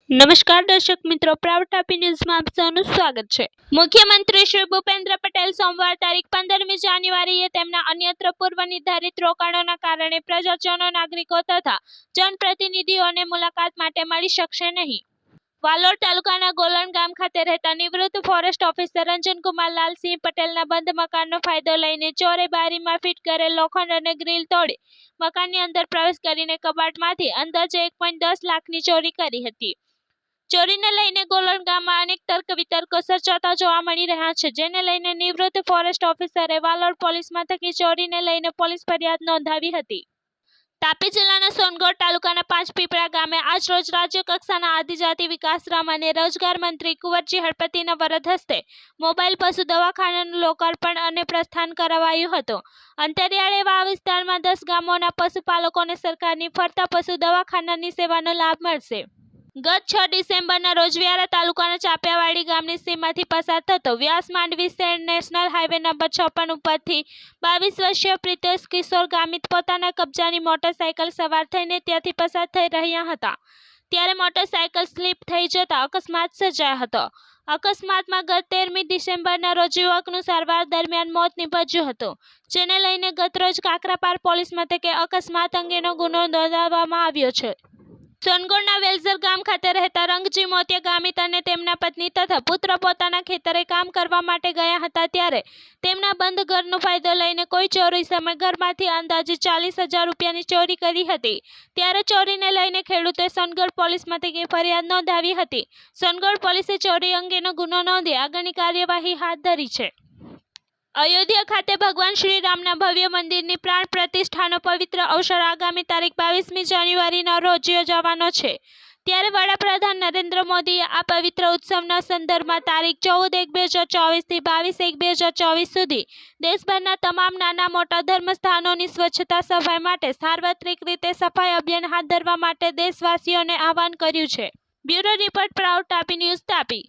નમસ્કાર દર્શક મિત્રો, પ્રાઉડ ટાપી ન્યૂઝમાં આપ સૌનું સ્વાગત છે। મુખ્યમંત્રી શ્રી ભૂપેન્દ્ર પટેલ સોમવાર તારીખ 15મી જાન્યુઆરીએ તેમના અન્યત્ર પૂર્વ નિર્ધારિત રોકાણોના કારણે પ્રજાજનો, નાગરિકો તથા જનપ્રતિનિધિઓને મુલાકાત માટે મળી શકશે નહીં। વાલોડ તાલુકાના ગોલણ ગામ ખાતે રહેતા નિવૃત્ત ફોરેસ્ટ ઓફિસર રંજનકુમાર લાલસિંહ પટેલના બંધ મકાનનો ફાયદો લઈને ચોરે બારીમાં ફિટ કરેલ લોખંડ અને ગ્રીલ તોડી મકાનની અંદર પ્રવેશ કરીને કબાટમાંથી અંદાજે 1.10 લાખની ચોરી કરી હતી। ચોરીને લઈને ગોલણ ગામમાં અનેક તર્ક વિતર્કો સર્જાતા જોવા મળી રહ્યા છે, જેને લઈને નિવૃત્ત ફોરેસ્ટ ઓફિસરે વાલોડ પોલીસ મથકે ચોરીને લઈને પોલીસ ફરિયાદ નોંધાવી હતી। તાપી જિલ્લાના સોનગઢ તાલુકાના પાંચપીપળા ગામે આજરોજ રાજ્ય કક્ષાના આદિજાતિ વિકાસરામ અને રોજગાર મંત્રી કુંવરજી હળપતિના વરદ હસ્તે મોબાઈલ પશુ દવાખાનાનું લોકાર્પણ અને પ્રસ્થાન કરાવાયું હતું। અંતરિયાળ એવા આ વિસ્તારમાં 10 ગામોના પશુપાલકોને સરકારની ફરતા પશુ દવાખાનાની સેવાનો લાભ મળશે। ગત 6 ડિસેમ્બરના રોજ વ્યારા તાલુકાના ચાપિયાવાડી ગામની સીમમાંથી પસાર થતો વ્યાસ માંડવી શહેર નેશનલ હાઈવે નંબર 56 ઉપરથી 22 વર્ષીય પ્રિતેશ કિશોર ગામિત પોતાના કબજાની મોટરસાયકલ સવાર થઈને ત્યાંથી પસાર થઈ રહ્યા હતા, ત્યારે મોટરસાયકલ સ્લીપ થઈ જતા અકસ્માત સર્જાયો હતો। અકસ્માતમાં ગત 13મી ડિસેમ્બરના રોજ યુવકનું સારવાર દરમિયાન મોત નીપજ્યું હતું, જેને લઈને ગતરોજ કાકરાપાર પોલીસ મથકે અકસ્માત અંગેનો ગુનો નોંધવામાં આવ્યો છે। સોનગઢના વેલઝર ગામ ખાતે રહેતા રંગજી મોતિયા ગામિત અને તેમના પત્ની તથા પુત્ર પોતાના ખેતરે કામ કરવા માટે ગયા હતા, ત્યારે તેમના બંધ ઘરનો ફાયદો લઈને કોઈ ચોર ઇસમે ઘરમાંથી અંદાજે 40,000 રૂપિયાની ચોરી કરી હતી, ત્યારે ચોરીને લઈને ખેડૂતે સોનગઢ પોલીસ મથકે ફરિયાદ નોંધાવી હતી। સોનગઢ પોલીસે ચોરી અંગેનો ગુનો નોંધી આગળની કાર્યવાહી હાથ ધરી છે। અયોધ્યા ખાતે ભગવાન શ્રી રામના ભવ્ય મંદિરની પ્રાણ પ્રતિષ્ઠાનો પવિત્ર અવસર આગામી તારીખ 22મી જાન્યુઆરીના રોજ યોજાવાનો છે, ત્યારે વડાપ્રધાન નરેન્દ્ર મોદીએ આ પવિત્ર ઉત્સવના સંદર્ભમાં તારીખ 14/1/2024 થી 22/1/2024 સુધી દેશભરના તમામ નાના મોટા ધર્મસ્થાનોની સ્વચ્છતા સફાઈ માટે સાર્વત્રિક રીતે સફાઈ અભિયાન હાથ ધરવા માટે દેશવાસીઓને આહવાન કર્યું છે। Bureau report, proud Tapi news, Tapi.